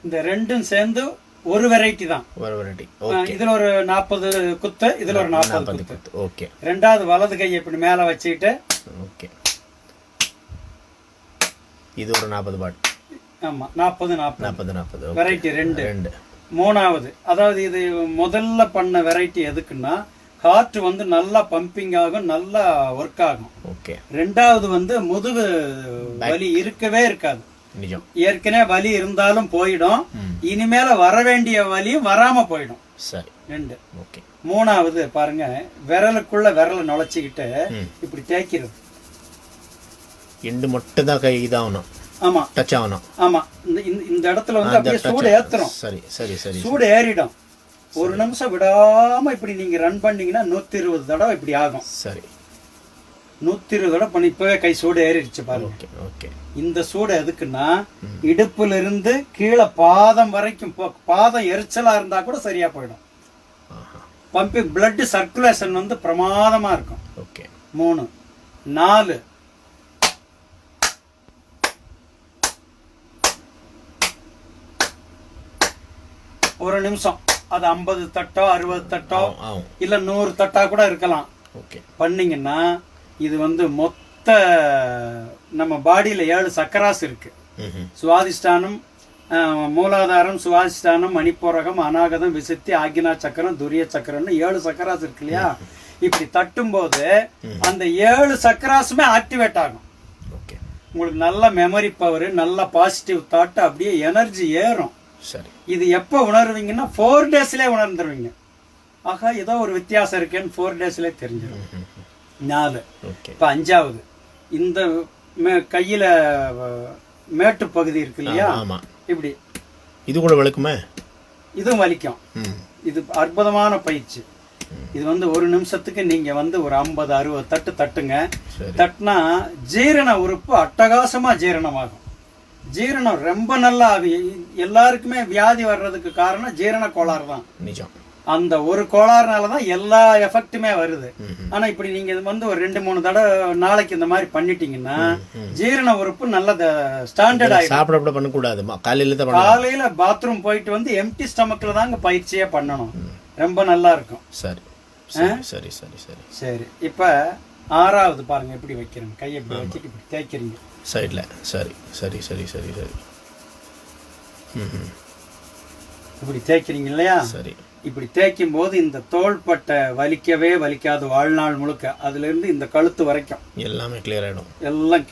இந்த ரெண்டும் சேர்ந்து ஒரு வெரைட்டி தான். ஒரு வெரைட்டி. இதுல ஒரு 40 குத்து, இதுல ஒரு 40 குத்து. ஓகே. ரெண்டாவது வலது கையை இப்படி மேல வச்சுக்கிட்டு. ஓகே. இது ஒரு 40 பாட். ஆமா, 40 வெரைட்டி ரெண்டு. மூணாவது, அதாவது இது முதல்ல பண்ண வெரைட்டி எதுக்குன்னா காற்று வந்து நல்லா பம்பிங் ஆகும், நல்லா ஒர்க் ஆகும். ஓகே. ரெண்டாவது வந்து முதுகு வலி இருக்கவே இருக்காது. ஏற்கனவே வலி இருந்தாலும் போயிடும், இனிமேல வர வேண்டிய வலியும் வராம போயிடும். சரி. ரெண்டு. ஓகே. மூணாவது பாருங்க, விரலுக்குள்ள விரலை நுழைச்சிக்கிட்டு இப்படி தேய்க்கிறது. எண்டு மட்டும் தான் கை இதாகணும். ஆமா, டச் ஆகணும். ஆமா, இந்த இடத்துல வந்து அப்படியே சூடு ஏத்துறோம். சரி சரி சரி. சூடு ஏறிடும். ஒரு நிமிஷம் விடாம இப்படி நீங்க ரன் பண்ணீங்கன்னா 120 தடவை இப்படி ஆகும். சரி. 120 தடவை பண்ணி இப்பவே கை சூடு ஏறிடுச்சு பாருங்க. ஓகே. இந்த சூடு எதுக்குன்னா இடுப்புல இருந்து கீழே பாதம் வரைக்கும், பாதம் எரிச்சலா இருந்தா கூட சரியா போயிடும். பம்பிங் பிளட் சர்க்குலேஷன் வந்து பிரமாதமா இருக்கும். ஓகே. 3 4 ஒரு நிமிஷம். அது 50 தட்டோ 60 தட்டோ இல்ல 100 தட்டா கூட இருக்கலாம். பண்ணீங்கன்னா இது வந்து மொத்த நம்ம பாடியில 7 சக்கராஸ் இருக்கு. சுவாதிஷ்டானம், மூலாதாரம், சுவாதிஷ்டானம், மணிப்பூரகம், அநாகதம், விசுத்தி, ஆக்ஞா சக்கரம், துரிய சக்கரம்னு 7 சக்கராஸ் இருக்கு இல்லையா? இப்படி தட்டும் போது அந்த 7 சக்கராஸுமே ஆக்டிவேட் ஆகும். உங்களுக்கு நல்ல மெமரி பவர், நல்ல பாசிட்டிவ் தாட், அப்படியே எனர்ஜி ஏறும். சரி. இது எப்ப உணர்வீங்கன்னா 4 டேஸ்லயே உணர்ந்துருவீங்க. ஆகா, ஏதோ ஒரு வித்தியாசம் இருக்கேன்னு 4 டேஸ்லயே தெரிஞ்சிடும். 4. இப்ப 5வது, இந்த கையில மேட்டு பகுதி இருக்கு இல்லையா? இப்படி இது கூட வலிக்குமே. இதுவும் வலிக்கும். இது அற்புதமான பயிற்சி. இது வந்து ஒரு நிமிஷத்துக்கு நீங்க வந்து ஒரு 50-60 தட்டு தட்டுங்க. தட்டுனா ஜீரண உறுப்பு அட்டகாசமா ஜீரணமாகும். ஜீரணம் ரொம்ப நல்லா ஆகும். எல்லாருக்குமே வியாதி வர்றதுக்கு காரணம் ஜீரண கோளாறு தான். நிஜம். அந்த ஒரு கோளாறுனாலதான் எல்லா எஃபெக்ட்டுமே வருது. ஆனா இப்படி நீங்க வந்து ஒரு 2-3 தடவை நாளைக்கு இந்த மாதிரி பண்ணிட்டீங்கன்னா ஜீரண உறுப்பு நல்ல ஸ்டாண்டர்ட் ஆயிடும். சாப்பிட பண்ணக்கூடாது. காலையில பாத்ரூம் போயிட்டு வந்து எம்டி ஸ்டமக்ல தாங்க பயிற்சியே பண்ணணும். ரொம்ப நல்லா இருக்கும். சரி சரி சரி சரி சரி. இப்ப 6வது பாருங்க, எப்படி வைக்கிறேன். கையை இப்படி வச்சுட்டு இப்படி தேய்க்கிறீங்க சைட்ல. சரி சரி சரி சரி சரி. இப்படி தேய்க்கிறீங்க இல்லையா? சரி. இப்படி தேய்க்கும் போது இந்த தோள்பட்டை வலிக்கவே வலிக்காது வாழ்நாள் முழுக்க. அதுல இருந்து இந்த கழுத்து வரைக்கும் எல்லாமே கிளியர் ஆயிடும். எல்லாம்